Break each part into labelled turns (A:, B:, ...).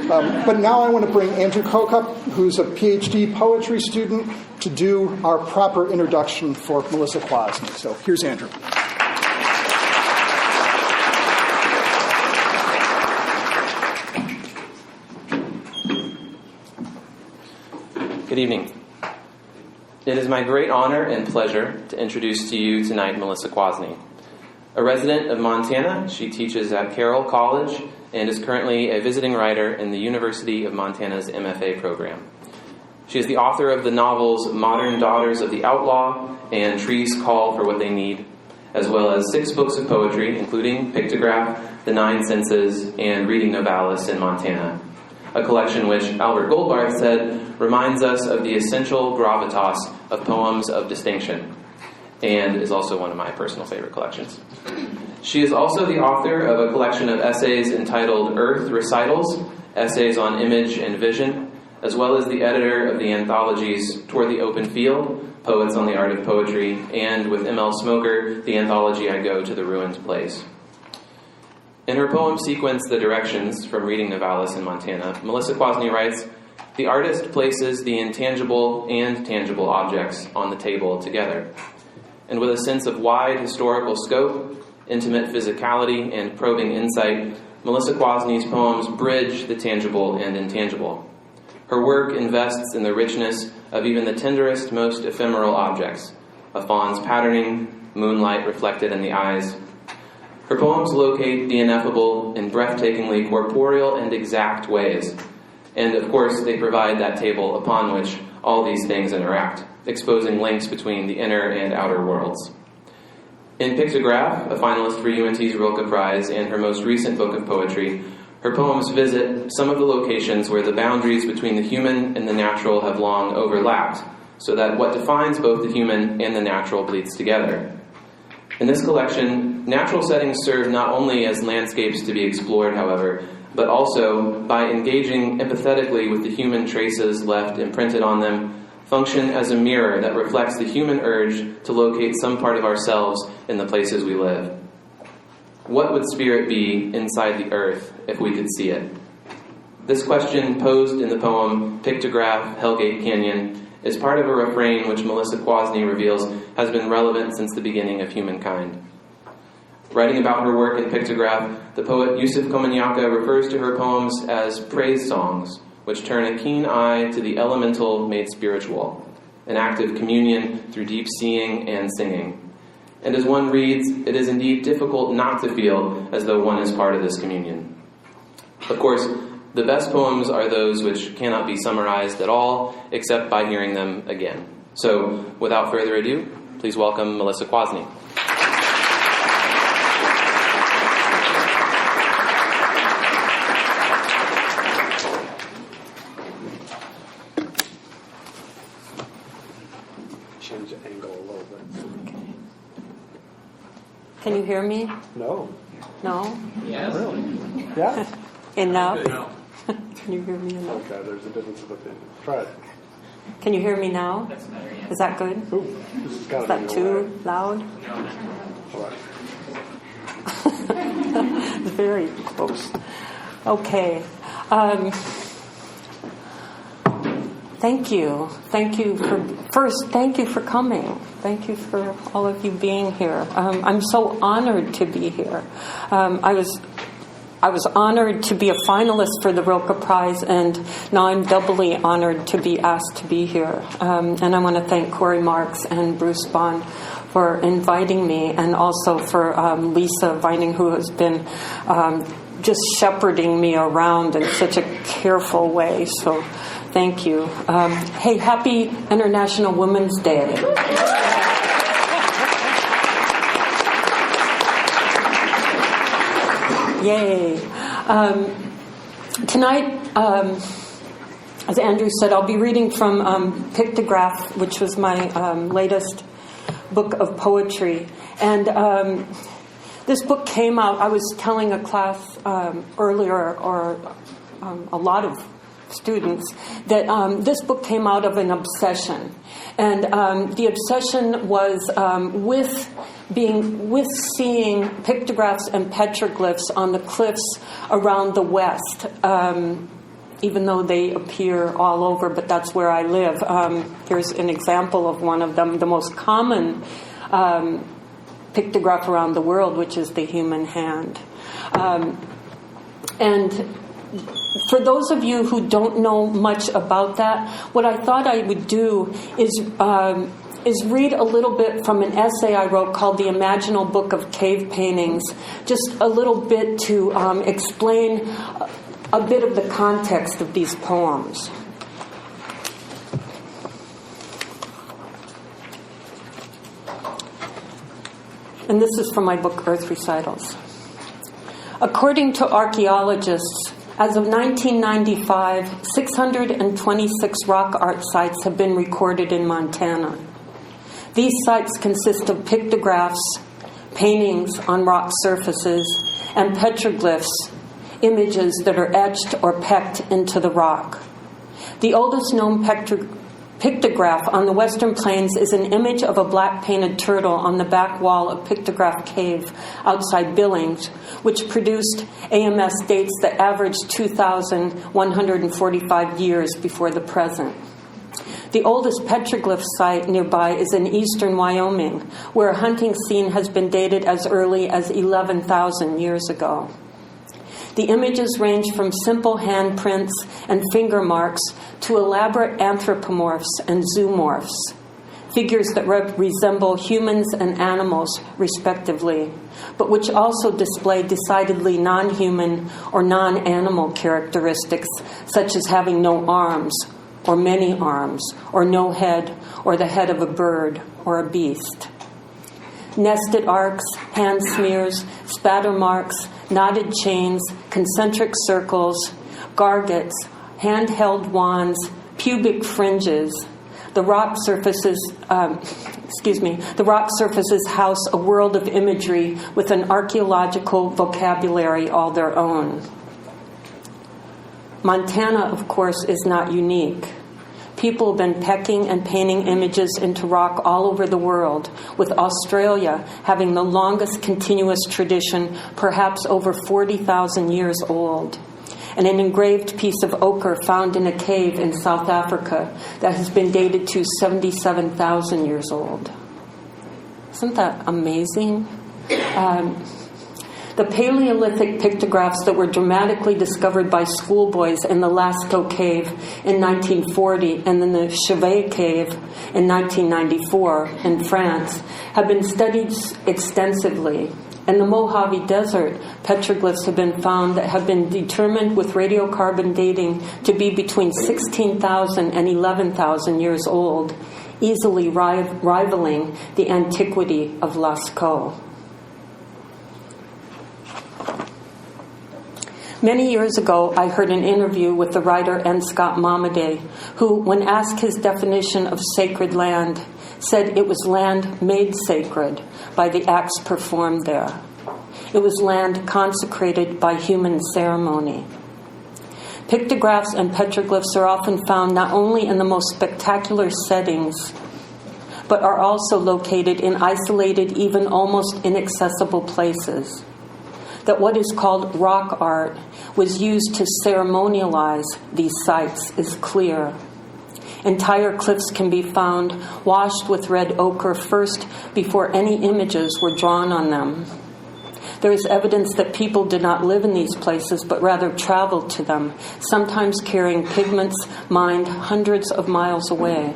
A: But now I want to bring Andrew Kokup, who's a PhD poetry student, to do our proper introduction for Melissa Kwasny. So here's Andrew.
B: Good evening. It is my great honor and pleasure to introduce to you tonight Melissa Kwasny. A resident of Montana, she teaches at Carroll College and is currently a visiting writer in the University of Montana's MFA program. She is the author of the novels Modern Daughters of the Outlaw and Trees Call for What They Need, as well as 6 books of poetry, including Pictograph, The Nine Senses, and Reading Novalis in Montana, a collection which Albert Goldbarth said reminds us of the essential gravitas of poems of distinction, and is also one of my personal favorite collections. She is also the author of a collection of essays entitled Earth Recitals, Essays on Image and Vision, as well as the editor of the anthologies Toward the Open Field, Poets on the Art of Poetry, and with M.L. Smoker, the anthology I Go to the Ruined Place. In her poem sequence, The Directions, from Reading Novalis in Montana, Melissa Kwasny writes, "The artist places the intangible and tangible objects on the table together. And with a sense of wide historical scope, intimate physicality, and probing insight, Melissa Kwasny's poems bridge the tangible and intangible. Her work invests in the richness of even the tenderest, most ephemeral objects, a fawn's patterning, moonlight reflected in the eyes. Her poems locate the ineffable in breathtakingly corporeal and exact ways. And, of course, they provide that table upon which all these things interact, exposing links between the inner and outer worlds. In Pictograph, a finalist for UNT's Rilke Prize, and her most recent book of poetry, her poems visit some of the locations where the boundaries between the human and the natural have long overlapped, so that what defines both the human and the natural bleeds together. In this collection, natural settings serve not only as landscapes to be explored, however, but also, by engaging empathetically with the human traces left imprinted on them, function as a mirror that reflects the human urge to locate some part of ourselves in the places we live. What would spirit be inside the earth if we could see it? This question, posed in the poem Pictograph, Hellgate Canyon, is part of a refrain which Melissa Kwasny reveals has been relevant since the beginning of humankind. Writing about her work in Pictograph, the poet Yusuf Komunyakaa refers to her poems as praise songs, which turn a keen eye to the elemental made spiritual, an act of communion through deep seeing and singing. And as one reads, it is indeed difficult not to feel as though one is part of this communion. Of course, the best poems are those which cannot be summarized at all, except by hearing them again. So, without further ado, please welcome Melissa Kwasny.
C: Change the angle a little bit.
D: Can you hear me?
C: No.
D: No?
C: Yes. Really? Yeah?
D: Enough? No. Can you hear me enough?
C: Okay, there's a difference of opinion. Try it.
D: Can you hear me now? That's better, yeah. Is that good?
C: Ooh, this has got
D: Is
C: to
D: that
C: be
D: too loud?
C: No. All right.
D: Very close. Okay. Thank you. Thank you for coming. Thank you for all of you being here. I'm so honored to be here. I was honored to be a finalist for the Rilke Prize, and now I'm doubly honored to be asked to be here. And I want to thank Corey Marks and Bruce Bond for inviting me, and also for Lisa Vining, who has been just shepherding me around in such a careful way. So thank you. Hey, happy International Women's Day. Yay. Tonight, as Andrew said, I'll be reading from Pictograph, which was my latest book of poetry. And this book came out, I was telling a class earlier, or a lot of students, that this book came out of an obsession. And the obsession was with seeing pictographs and petroglyphs on the cliffs around the West. even though they appear all over, but that's where I live. Here's an example of one of them, the most common pictograph around the world, which is the human hand. And for those of you who don't know much about that, what I thought I would do is read a little bit from an essay I wrote called The Imaginal Book of Cave Paintings, just a little bit to explain a bit of the context of these poems. And this is from my book, Earth Recitals. According to archaeologists, as of 1995, 626 rock art sites have been recorded in Montana. These sites consist of pictographs, paintings on rock surfaces, and petroglyphs, images that are etched or pecked into the rock. The oldest known pictograph on the Western Plains is an image of a black painted turtle on the back wall of Pictograph Cave outside Billings, which produced AMS dates that averaged 2,145 years before the present. The oldest petroglyph site nearby is in eastern Wyoming, where a hunting scene has been dated as early as 11,000 years ago. The images range from simple handprints and finger marks to elaborate anthropomorphs and zoomorphs, figures that resemble humans and animals, respectively, but which also display decidedly non-human or non-animal characteristics, such as having no arms, or many arms, or no head, or the head of a bird or a beast. Nested arcs, hand smears, spatter marks, knotted chains, concentric circles, gargets, handheld wands, pubic fringes. The rock surfaces house a world of imagery with an archaeological vocabulary all their own. Montana, of course, is not unique. People have been pecking and painting images into rock all over the world, with Australia having the longest continuous tradition, perhaps over 40,000 years old, and an engraved piece of ochre found in a cave in South Africa that has been dated to 77,000 years old. Isn't that amazing? The Paleolithic pictographs that were dramatically discovered by schoolboys in the Lascaux Cave in 1940 and in the Chevet Cave in 1994 in France have been studied extensively. In the Mojave Desert, petroglyphs have been found that have been determined with radiocarbon dating to be between 16,000 and 11,000 years old, easily rivaling the antiquity of Lascaux. Many years ago, I heard an interview with the writer N. Scott Momaday, who, when asked his definition of sacred land, said it was land made sacred by the acts performed there. It was land consecrated by human ceremony. Pictographs and petroglyphs are often found not only in the most spectacular settings, but are also located in isolated, even almost inaccessible places. That what is called rock art was used to ceremonialize these sites is clear. Entire cliffs can be found washed with red ochre first before any images were drawn on them. There is evidence that people did not live in these places, but rather traveled to them, sometimes carrying pigments mined hundreds of miles away.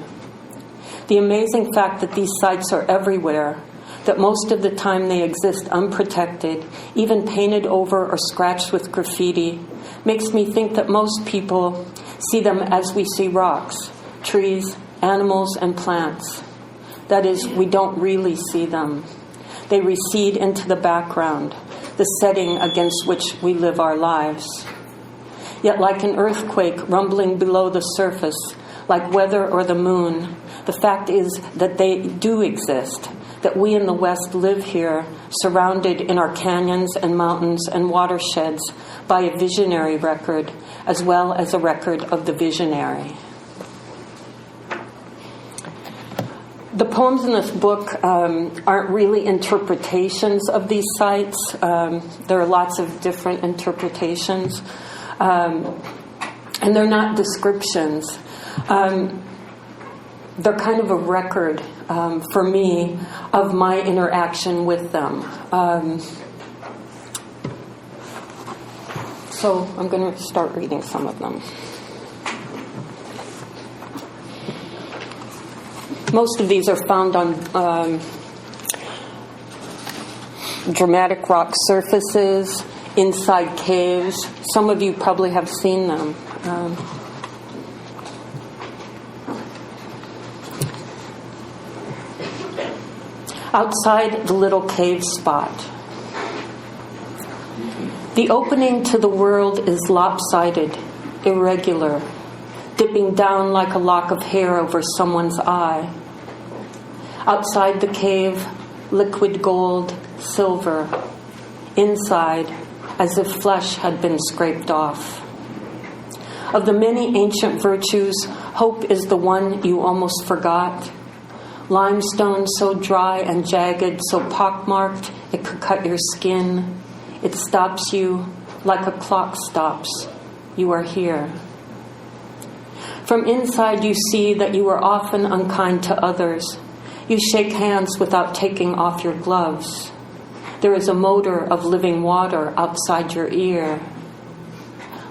D: The amazing fact that these sites are everywhere, that most of the time they exist unprotected, even painted over or scratched with graffiti, makes me think that most people see them as we see rocks, trees, animals, and plants. That is, we don't really see them. They recede into the background, the setting against which we live our lives. Yet like an earthquake rumbling below the surface, like weather or the moon, the fact is that they do exist, that we in the West live here, surrounded in our canyons and mountains and watersheds by a visionary record, as well as a record of the visionary. The poems in this book aren't really interpretations of these sites. There are lots of different interpretations. And they're not descriptions. They're kind of a record for me of my interaction with them. So I'm going to start reading some of them. Most of these are found on dramatic rock surfaces, inside caves. Some of you probably have seen them. Outside the little cave spot. The opening to the world is lopsided, irregular, dipping down like a lock of hair over someone's eye. Outside the cave, liquid gold, silver. Inside, as if flesh had been scraped off. Of the many ancient virtues, hope is the one you almost forgot. Limestone so dry and jagged, so pockmarked it could cut your skin. It stops you like a clock stops. You are here. From inside you see that you are often unkind to others. You shake hands without taking off your gloves. There is a motor of living water outside your ear.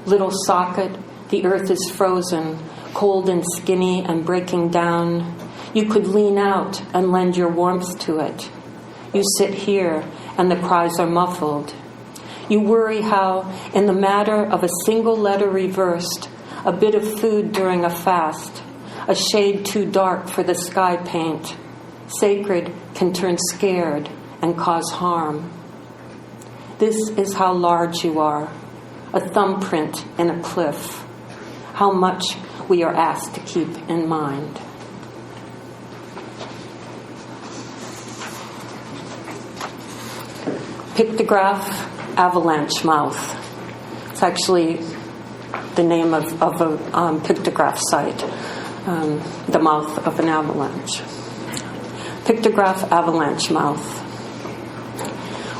D: Little socket, the earth is frozen, cold and skinny and breaking down. You could lean out and lend your warmth to it. You sit here and the cries are muffled. You worry how, in the matter of a single letter reversed, a bit of food during a fast, a shade too dark for the sky paint, sacred can turn scared and cause harm. This is how large you are, a thumbprint in a cliff, how much we are asked to keep in mind. Pictograph, avalanche mouth. It's actually the name of a pictograph site, the mouth of an avalanche. Pictograph, avalanche mouth.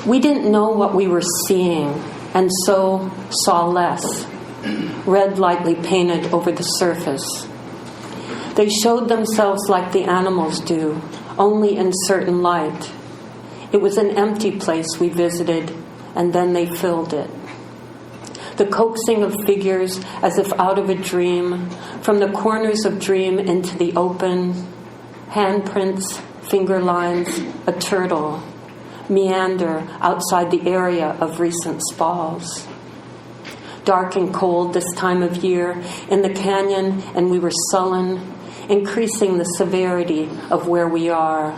D: We didn't know what we were seeing, and so saw less, red lightly painted over the surface. They showed themselves like the animals do, only in certain light. It was an empty place we visited, and then they filled it. The coaxing of figures as if out of a dream, from the corners of dream into the open, handprints, finger lines, a turtle, meander outside the area of recent spalls. Dark and cold this time of year in the canyon, and we were sullen, increasing the severity of where we are.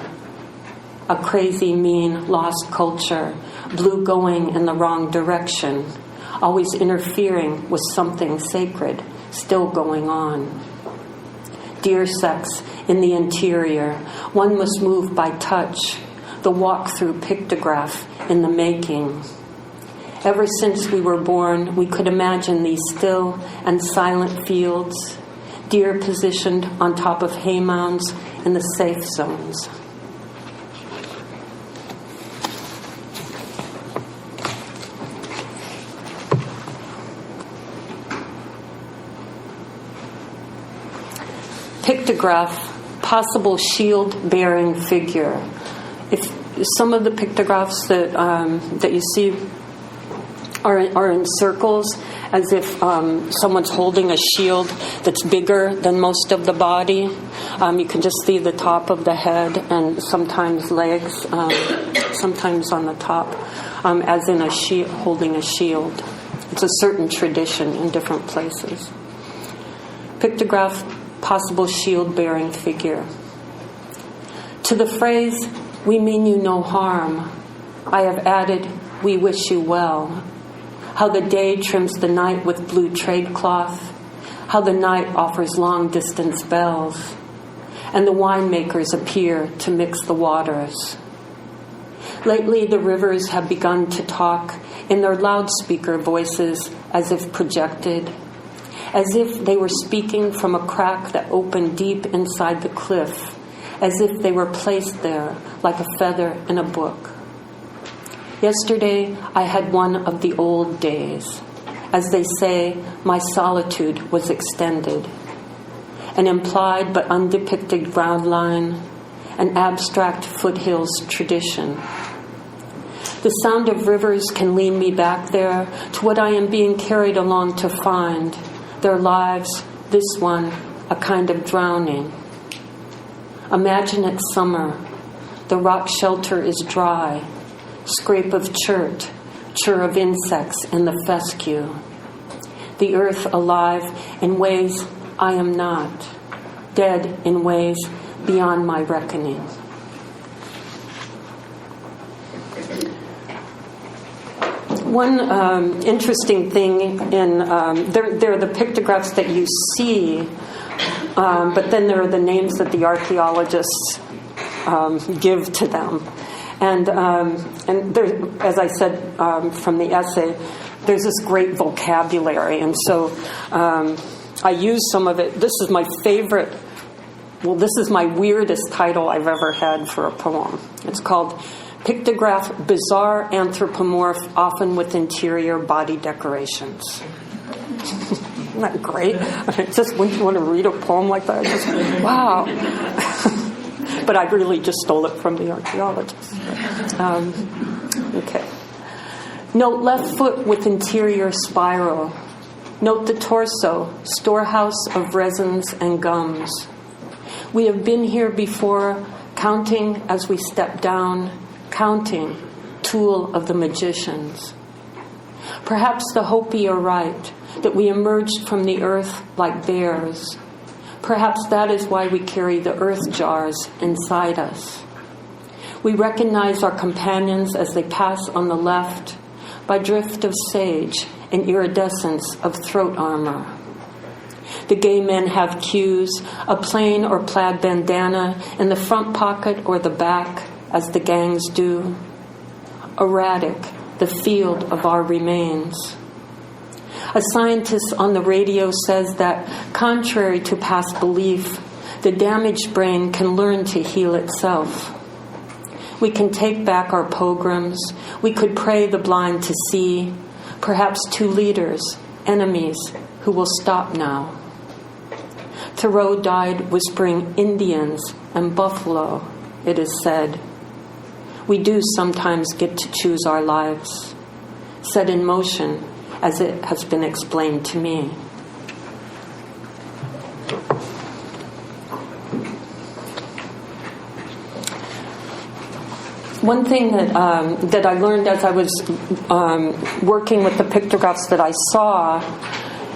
D: A crazy, mean, lost culture, blue going in the wrong direction, always interfering with something sacred still going on. Deer sex in the interior, one must move by touch, the walk-through pictograph in the making. Ever since we were born, we could imagine these still and silent fields, deer positioned on top of hay mounds in the safe zones. Pictograph, possible shield-bearing figure. If some of the pictographs that you see are in circles, as if someone's holding a shield that's bigger than most of the body. You can just see the top of the head and sometimes legs, sometimes on the top, as in holding a shield. It's a certain tradition in different places. Pictograph, possible shield-bearing figure. To the phrase, "We mean you no harm," I have added, "We wish you well." How the day trims the night with blue trade cloth, how the night offers long-distance bells, and the winemakers appear to mix the waters. Lately, the rivers have begun to talk in their loudspeaker voices as if projected, as if they were speaking from a crack that opened deep inside the cliff, as if they were placed there like a feather in a book. Yesterday, I had one of the old days, As they say, my solitude was extended. An implied but undepicted ground line, an abstract foothills tradition. The sound of rivers can lead me back there to what I am being carried along to find. Their lives, this one, a kind of drowning. Imagine it's summer. The rock shelter is dry. Scrape of chert, chirr of insects in the fescue. The earth alive in ways I am not. Dead in ways beyond my reckoning. One interesting thing in there are the pictographs that you see, but then there are the names that the archaeologists give to them, and there, as I said from the essay, there's this great vocabulary, and so I use some of it. This is my favorite. Well, this is my weirdest title I've ever had for a poem. It's called Pictograph, Bizarre Anthropomorph, Often with Interior Body Decorations. Isn't that great? Just when you want to read a poem like that, just, wow. But I really just stole it from the archaeologists. Okay. Note left foot with interior spiral. Note the torso, storehouse of resins and gums. We have been here before, counting as we step down, counting, tool of the magicians. Perhaps the Hopi are right, that we emerged from the earth like bears. Perhaps that is why we carry the earth jars inside us. We recognize our companions as they pass on the left by drift of sage and iridescence of throat armor. The gay men have cues, a plain or plaid bandana in the front pocket or the back, as the gangs do. Erratic, the field of our remains. A scientist on the radio says that, contrary to past belief, the damaged brain can learn to heal itself. We can take back our pogroms. We could pray the blind to see. Perhaps two leaders, enemies, who will stop now. Thoreau died whispering Indians and buffalo, it is said. We do sometimes get to choose our lives, set in motion as it has been explained to me. One thing that I learned as I was working with the pictographs that I saw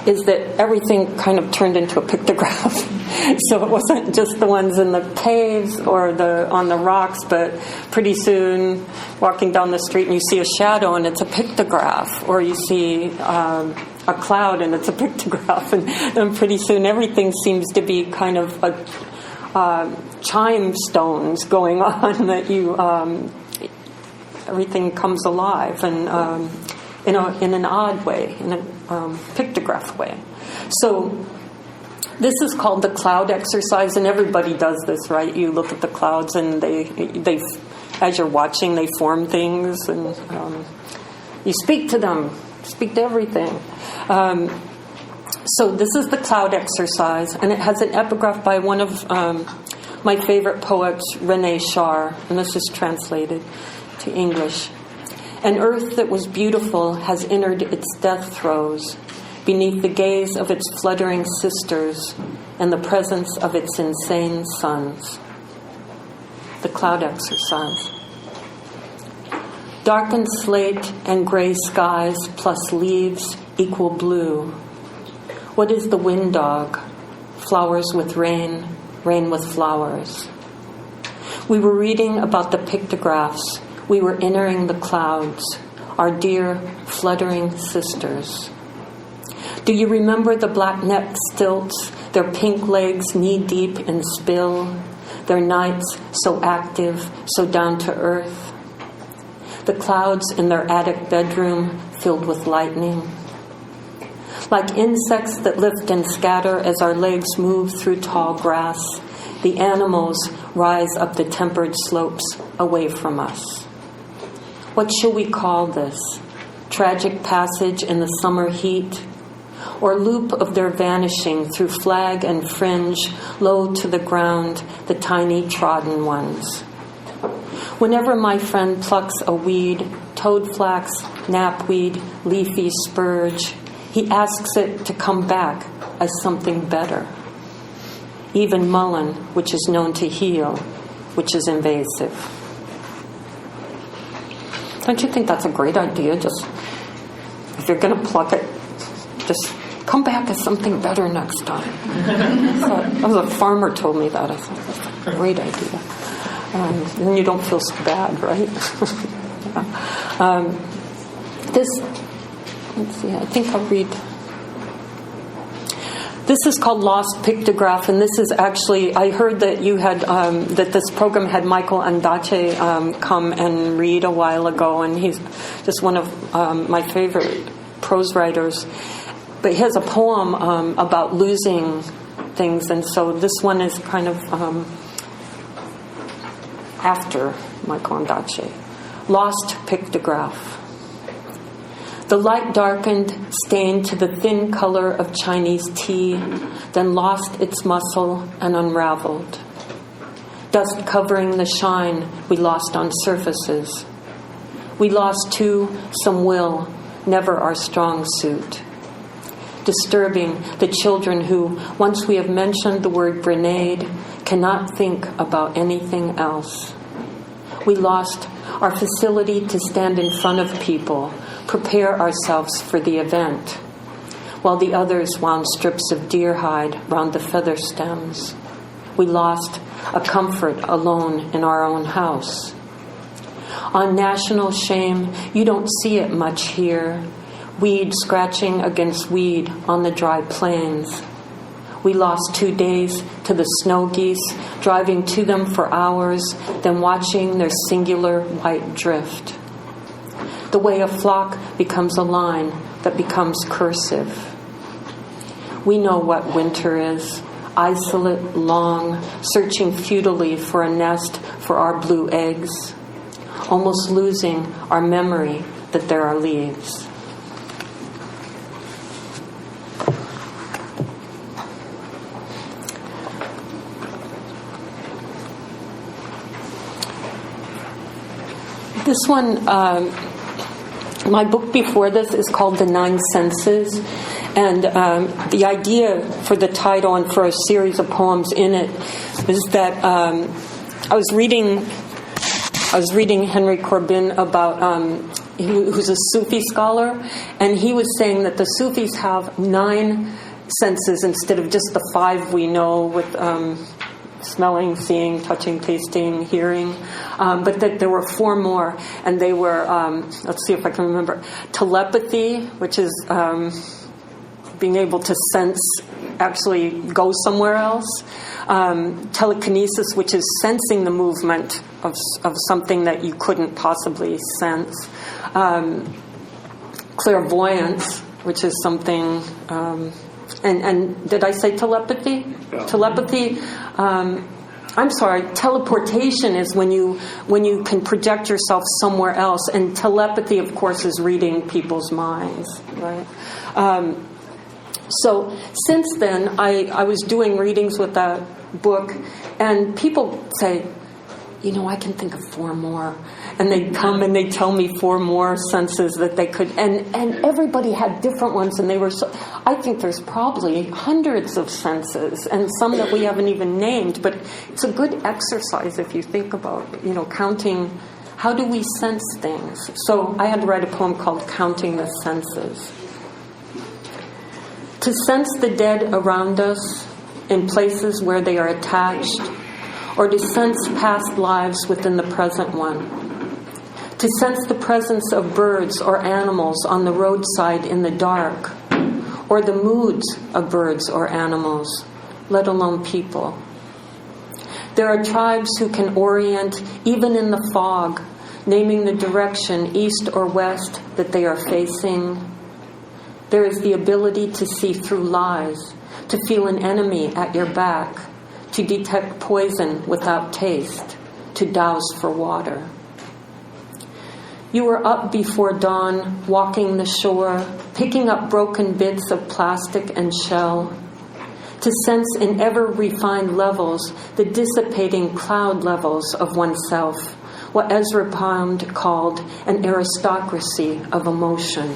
D: is that everything kind of turned into a pictograph. So it wasn't just the ones in the caves or on the rocks, but pretty soon walking down the street and you see a shadow and it's a pictograph, or you see a cloud and it's a pictograph, and then pretty soon everything seems to be kind of chime stones going on that you everything comes alive and in an odd way, in a pictograph way. So this is called the cloud exercise, and everybody does this, right? You look at the clouds, and they as you're watching, they form things, and you speak to them, speak to everything. So this is the cloud exercise, and it has an epigraph by one of my favorite poets, René Char, and this is translated to English. An earth that was beautiful has entered its death throes, beneath the gaze of its fluttering sisters and the presence of its insane sons. The cloud exercise. Darkened slate and gray skies plus leaves equal blue. What is the wind dog? Flowers with rain, rain with flowers. We were reading about the pictographs. We were entering the clouds, our dear fluttering sisters. Do you remember the black-necked stilts, their pink legs knee-deep in spill, their nights so active, so down to earth? The clouds in their attic bedroom filled with lightning. Like insects that lift and scatter as our legs move through tall grass, the animals rise up the tempered slopes away from us. What shall we call this? tragic passage in the summer heat, or loop of their vanishing through flag and fringe, low to the ground, the tiny trodden ones. Whenever my friend plucks a weed, toadflax, knapweed, leafy spurge, he asks it to come back as something better. Even mullein, which is known to heal, which is invasive. Don't you think that's a great idea? Just, if you're going to pluck it, just come back as something better next time. That was a farmer told me that. I thought that's a great idea. Then you don't feel so bad, right? Let's see, I think I'll read. This is called Lost Pictograph, and this is actually, I heard that you had, that this program had Michael Andache come and read a while ago, and he's just one of my favorite prose writers. But he has a poem about losing things, and so this one is kind of after Michael Andache. Lost Pictograph. The light darkened, stained to the thin color of Chinese tea, then lost its muscle and unraveled. Dust covering the shine we lost on surfaces. We lost, too, some will, never our strong suit. Disturbing the children who, once we have mentioned the word grenade, cannot think about anything else. We lost our facility to stand in front of people, prepare ourselves for the event, while the others wound strips of deer hide round the feather stems. We lost a comfort alone in our own house. On national shame, you don't see it much here. Weed scratching against weed on the dry plains. We lost 2 days to the snow geese, driving to them for hours, then watching their singular white drift. The way a flock becomes a line that becomes cursive. We know what winter is, isolate, long, searching futilely for a nest for our blue eggs, almost losing our memory that there are leaves. This one, my book before this is called The Nine Senses, and the idea for the title and for a series of poems in it is that I was reading Henry Corbin about who's a Sufi scholar, and he was saying that the Sufis have 9 senses instead of just the 5 we know with smelling, seeing, touching, tasting, hearing, but that there were 4 more, and they were, let's see if I can remember, telepathy, which is being able to sense, actually go somewhere else, telekinesis, which is sensing the movement of something that you couldn't possibly sense, clairvoyance, which is something... And did I say telepathy?
C: Yeah.
D: Telepathy. I'm sorry. Teleportation is when you can project yourself somewhere else, and telepathy, of course, is reading people's minds, right? So since then, I was doing readings with that book, and people say, I can think of 4 more. And they'd come and they'd tell me 4 more senses that they could, and everybody had different ones, and they were so, I think there's probably hundreds of senses, and some that we haven't even named, but it's a good exercise if you think about, counting, how do we sense things? So I had to write a poem called Counting the Senses. To sense the dead around us in places where they are attached, or to sense past lives within the present one. To sense the presence of birds or animals on the roadside in the dark, or the moods of birds or animals, let alone people. There are tribes who can orient even in the fog, naming the direction east or west that they are facing. There is the ability to see through lies, to feel an enemy at your back, to detect poison without taste, to douse for water. You were up before dawn, walking the shore, picking up broken bits of plastic and shell, to sense in ever-refined levels the dissipating cloud levels of oneself, what Ezra Pound called an aristocracy of emotion.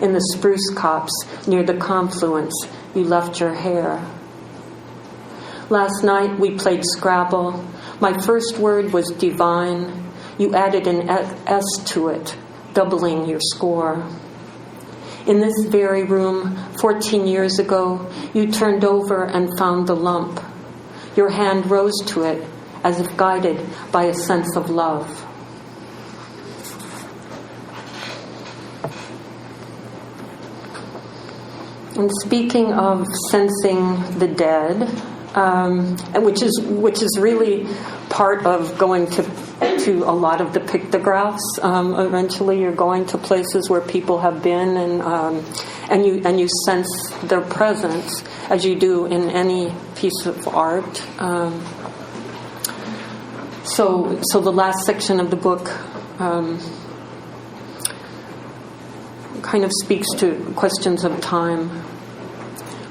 D: In the spruce copse near the confluence, you left your hair. Last night we played Scrabble. My first word was divine. You added an S to it, doubling your score. In this very room, 14 years ago, you turned over and found the lump. Your hand rose to it as if guided by a sense of love. And speaking of sensing the dead, which is really part of going to a lot of the pictographs. Eventually, you're going to places where people have been, and you sense their presence as you do in any piece of art. So the last section of the book kind of speaks to questions of time.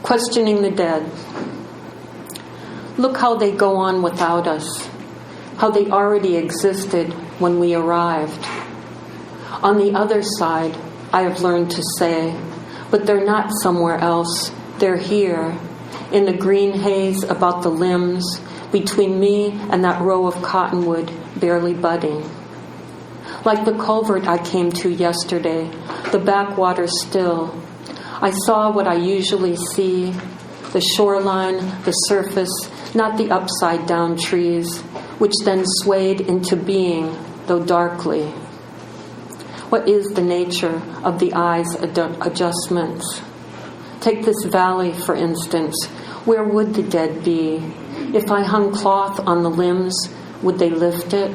D: Questioning the dead. Look how they go on without us, how they already existed when we arrived. On the other side, I have learned to say, but they're not somewhere else, they're here, in the green haze about the limbs, between me and that row of cottonwood barely budding. Like the culvert I came to yesterday, the backwater still, I saw what I usually see, the shoreline, the surface, not the upside-down trees, which then swayed into being, though darkly. What is the nature of the eye's adjustments? Take this valley, for instance. Where would the dead be? If I hung cloth on the limbs, would they lift it?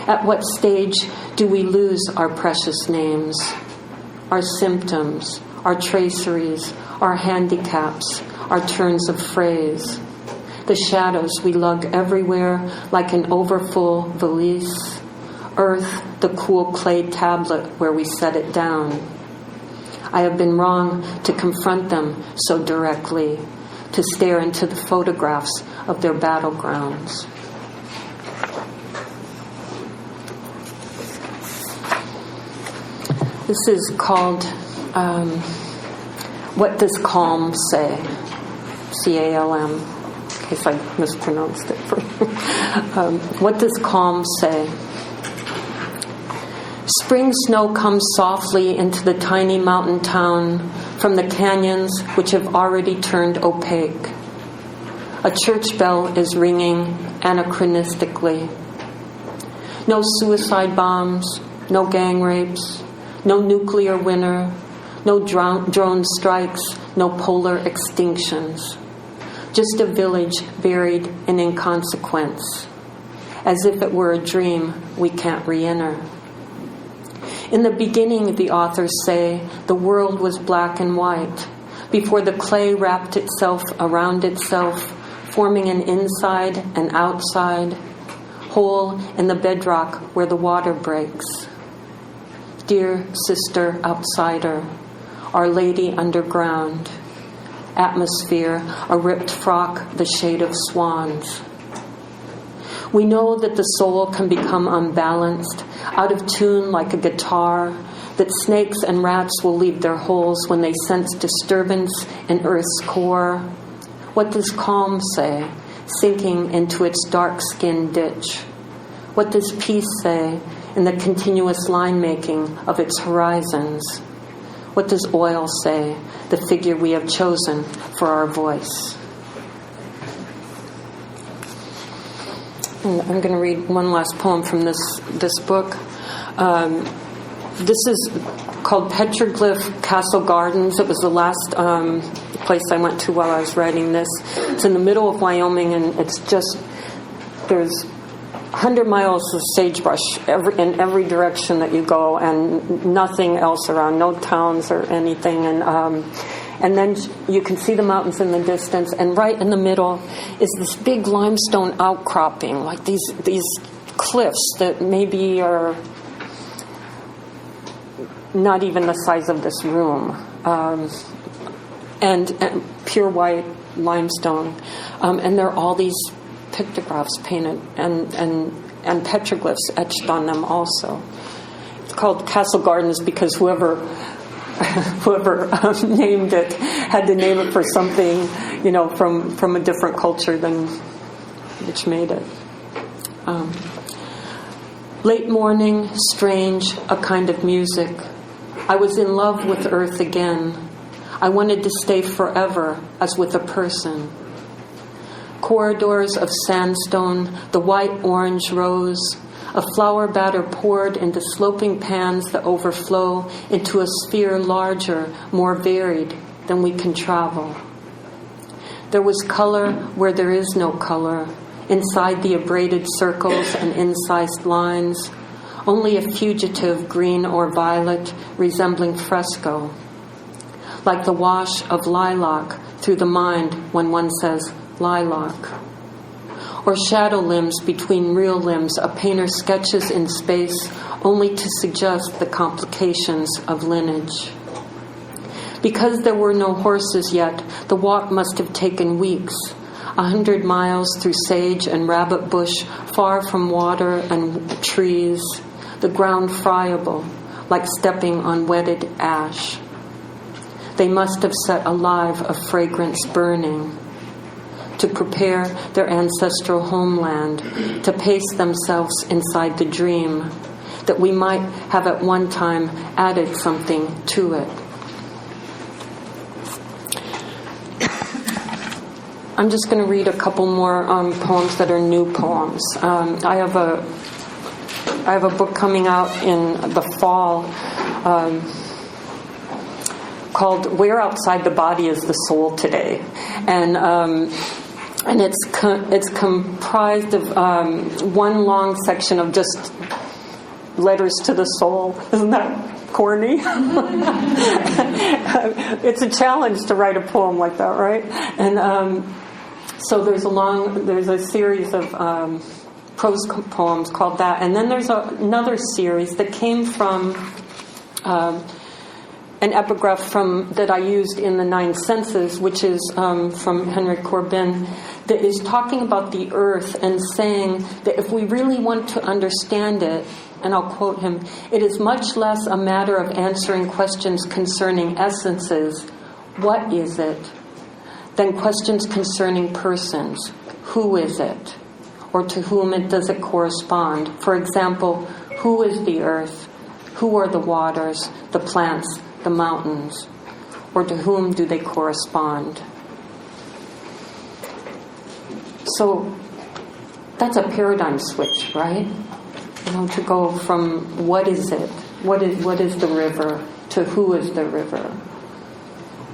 D: At what stage do we lose our precious names, our symptoms, our traceries, our handicaps, our turns of phrase, the shadows we lug everywhere like an overfull valise, earth, the cool clay tablet where we set it down. I have been wrong to confront them so directly, to stare into the photographs of their battlegrounds. This is called What Does Calm Say? C-A-L-M, in case I mispronounced it for you. What does calm say? Spring snow comes softly into the tiny mountain town from the canyons which have already turned opaque. A church bell is ringing anachronistically. No suicide bombs, no gang rapes, no nuclear winter, no drone strikes, no polar extinctions. Just a village buried in inconsequence, as if it were a dream we can't re-enter. In the beginning, the authors say, the world was black and white, before the clay wrapped itself around itself, forming an inside and outside, hole in the bedrock where the water breaks. Dear sister outsider, Our Lady underground, atmosphere, a ripped frock, the shade of swans. We know that the soul can become unbalanced, out of tune like a guitar, that snakes and rats will leave their holes when they sense disturbance in Earth's core. What does calm say, sinking into its dark-skinned ditch? What does peace say in the continuous line-making of its horizons? What does oil say, the figure we have chosen for our voice? And I'm going to read one last poem from this book. This is called Petroglyph Castle Gardens. It was the last place I went to while I was writing this. It's in the middle of Wyoming, and it's just, there's 100 miles of sagebrush in every direction that you go, and nothing else around, no towns or anything. And then you can see the mountains in the distance, and right in the middle is this big limestone outcropping, like these cliffs that maybe are not even the size of this room, and pure white limestone, and there are all these pictographs painted and petroglyphs etched on them also. It's called Castle Gardens because whoever named it had to name it for something, from a different culture than which made it. Late morning, strange, a kind of music. I was in love with earth again. I wanted to stay forever, as with a person. Corridors of sandstone, the white-orange rose, a flower batter poured into sloping pans that overflow into a sphere larger, more varied than we can travel. There was color where there is no color, inside the abraded circles and incised lines, only a fugitive green or violet resembling fresco, like the wash of lilac through the mind when one says lilac. Or shadow limbs between real limbs a painter sketches in space only to suggest the complications of lineage. Because there were no horses yet, the walk must have taken weeks, 100 miles through sage and rabbit bush, far from water and trees, the ground friable, like stepping on wetted ash. They must have set alive a fragrance burning, to prepare their ancestral homeland, to pace themselves inside the dream, that we might have at one time added something to it. I'm just going to read a couple more poems that are new poems. I have a book coming out in the fall called "Where Outside the Body Is the Soul Today," and it's comprised of one long section of just letters to the soul. Isn't that corny? It's a challenge to write a poem like that, right? And so there's a series of prose poems called that, and then there's another series that came from an epigraph that I used in the Nine Senses, which is from Henry Corbin, that is talking about the earth and saying that if we really want to understand it, and I'll quote him, "It is much less a matter of answering questions concerning essences, what is it, than questions concerning persons, who is it, or to whom does it correspond? For example, who is the earth? Who are the waters, the plants, the mountains? Or to whom do they correspond?" So that's a paradigm switch, right? To go from what is it, what is the river, to who is the river?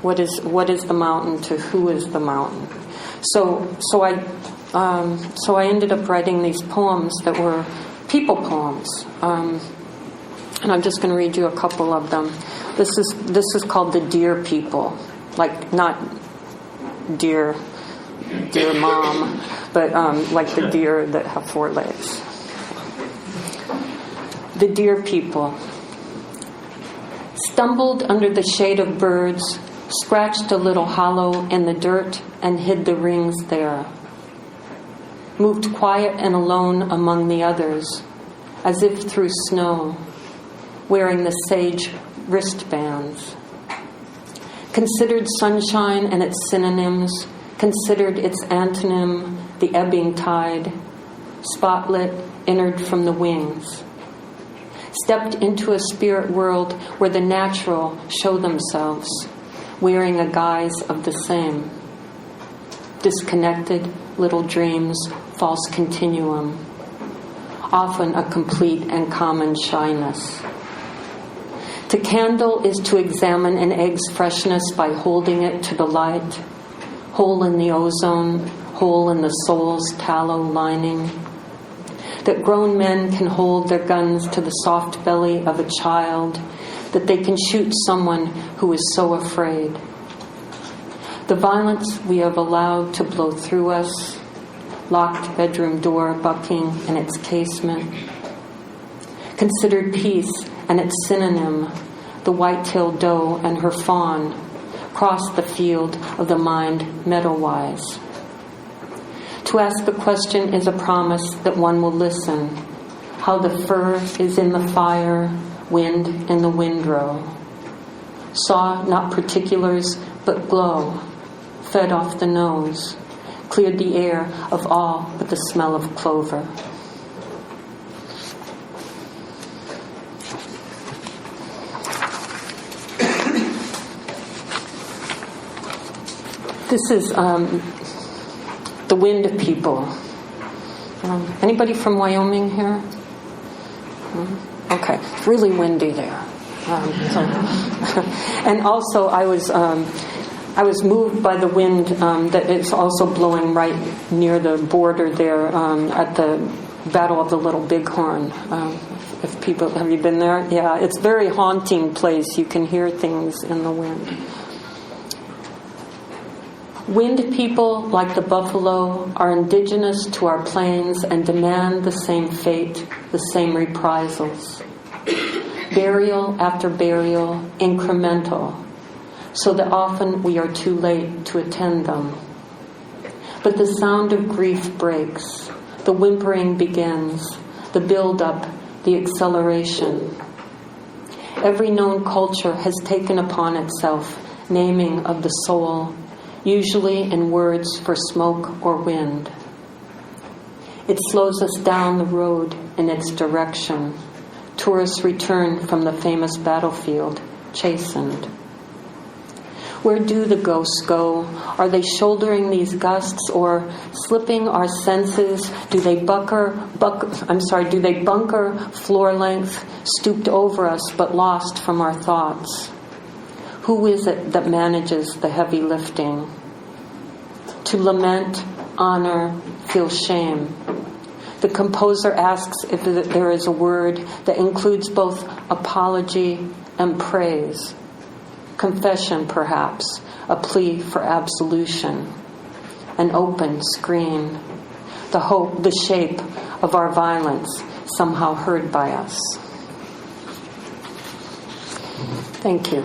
D: What is the mountain, to who is the mountain? So I ended up writing these poems that were people poems, and I'm just going to read you a couple of them. This is called "The Deer People," like not dear mom, but like the deer that have 4 legs. The Deer People. Stumbled under the shade of birds, scratched a little hollow in the dirt and hid the rings there. Moved quiet and alone among the others, as if through snow, wearing the sage wristbands. Considered sunshine and its synonyms, considered its antonym, the ebbing tide, spotlit, entered from the wings. Stepped into a spirit world where the natural show themselves, wearing a guise of the same. Disconnected little dreams, false continuum, often a complete and common shyness. To candle is to examine an egg's freshness by holding it to the light, hole in the ozone, hole in the soul's tallow lining. That grown men can hold their guns to the soft belly of a child, that they can shoot someone who is so afraid. The violence we have allowed to blow through us, locked bedroom door bucking in its casement. Considered peace and its synonym, the white-tailed doe and her fawn cross the field of the mind meadowwise. To ask a question is a promise that one will listen. How the fur is in the fire, wind in the windrow. Saw not particulars, but glow, fed off the nose, cleared the air of all but the smell of clover. This is the Wind People. Anybody from Wyoming here? Okay, it's really windy there. And also, I was moved by the wind that is also blowing right near the border there at the Battle of the Little Bighorn. If people have you been there? Yeah, it's a very haunting place. You can hear things in the wind. Wind people, like the buffalo, are indigenous to our plains and demand the same fate, the same reprisals. Burial after burial, incremental, so that often we are too late to attend them. But the sound of grief breaks, the whimpering begins, the build-up, the acceleration. Every known culture has taken upon itself naming of the soul, usually in words for smoke or wind. It slows us down the road in its direction. Tourists return from the famous battlefield, chastened. Where do the ghosts go? Are they shouldering these gusts or slipping our senses? Do they bunker floor length, stooped over us but lost from our thoughts? Who is it that manages the heavy lifting? To lament, honor, feel shame. The composer asks if there is a word that includes both apology and praise. Confession, perhaps, a plea for absolution. An open screen. The hope, the shape of our violence, somehow heard by us. Thank you.